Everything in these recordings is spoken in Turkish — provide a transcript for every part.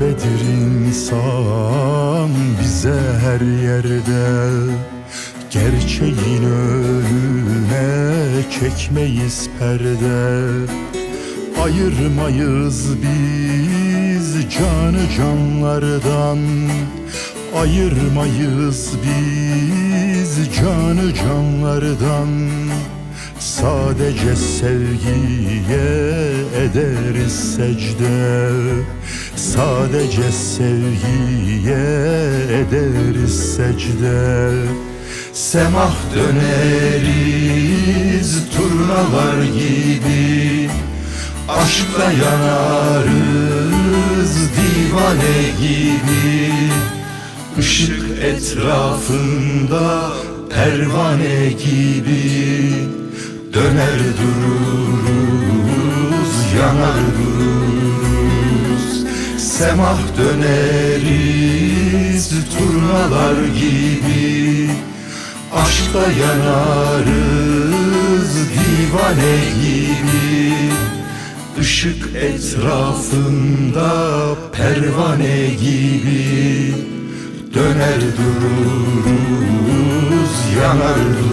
Kabedir insan bize her yerde, gerçeğin önüne çekmeyiz perde. Ayırmayız biz canı canlardan, ayırmayız biz canı canlardan. Sadece sevgiye ederiz secde, sadece sevgiye ederiz secde. Semah döneriz turnalar gibi, aşkla yanarız divane gibi. Işık etrafında pervane gibi, döner dururuz, yanar dururuz. Semah döneriz turnalar gibi, aşkla yanarız divane gibi. Işık etrafında pervane gibi, döner dururuz, yanar dururuz.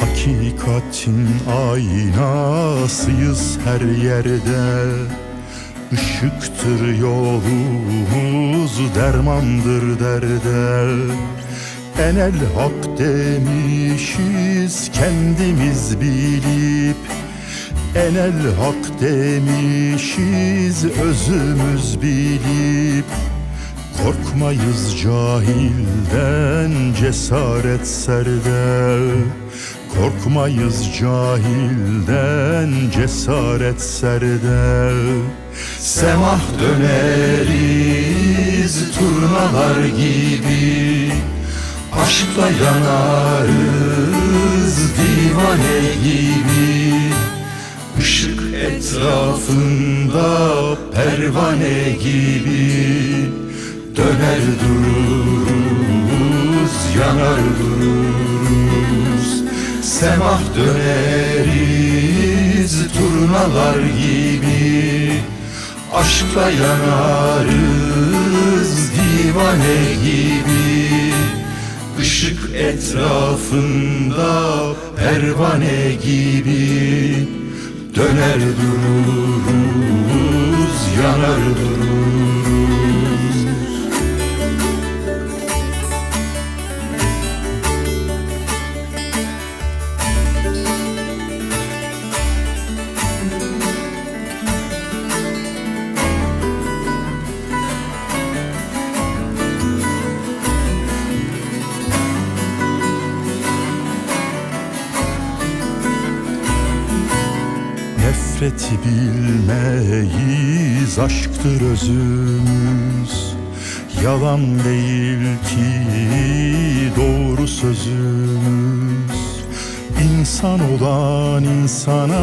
Hakikatin aynasıyız her yerde, Işıktır yolumuz, dermandır derde. Enel hak demişiz kendimiz bilip, enel hak demişiz özümüz bilip. Korkmayız cahilden, cesaret serde. Korkmayız cahilden, cesaret serde. Semah döneriz turnalar gibi, aşkla yanarız divane gibi. Işık etrafında pervane gibi, döner dururuz, yanar dururuz. Semah döneriz turnalar gibi, aşkla yanarız divane gibi. Işık etrafında pervane gibi, döner dururuz, yanar dururuz. Nefreti bilmeyiz, aşktır özümüz. Yalan değil ki doğru sözümüz. İnsan olan insana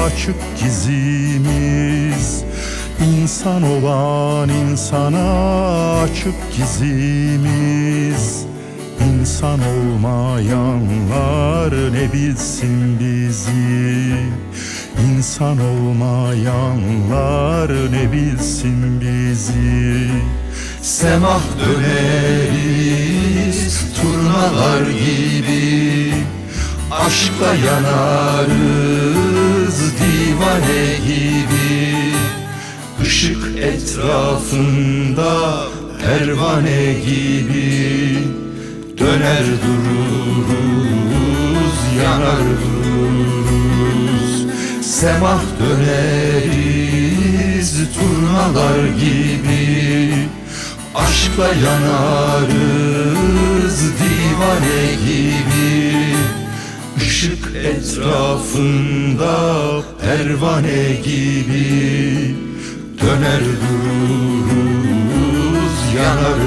açık gizimiz. İnsan olan insana açık gizimiz. İnsan olmayanlar ne bilsin bizi. İnsan olmayanlar ne bilsin bizi. Semah döneriz turnalar gibi, aşkla yanarız divane gibi. Işık etrafında pervane gibi, döner dururuz, yanar dururuz. Semah döneriz turnalar gibi, aşkla yanarız divane gibi. Işık etrafında pervane gibi, döner dururuz, yanar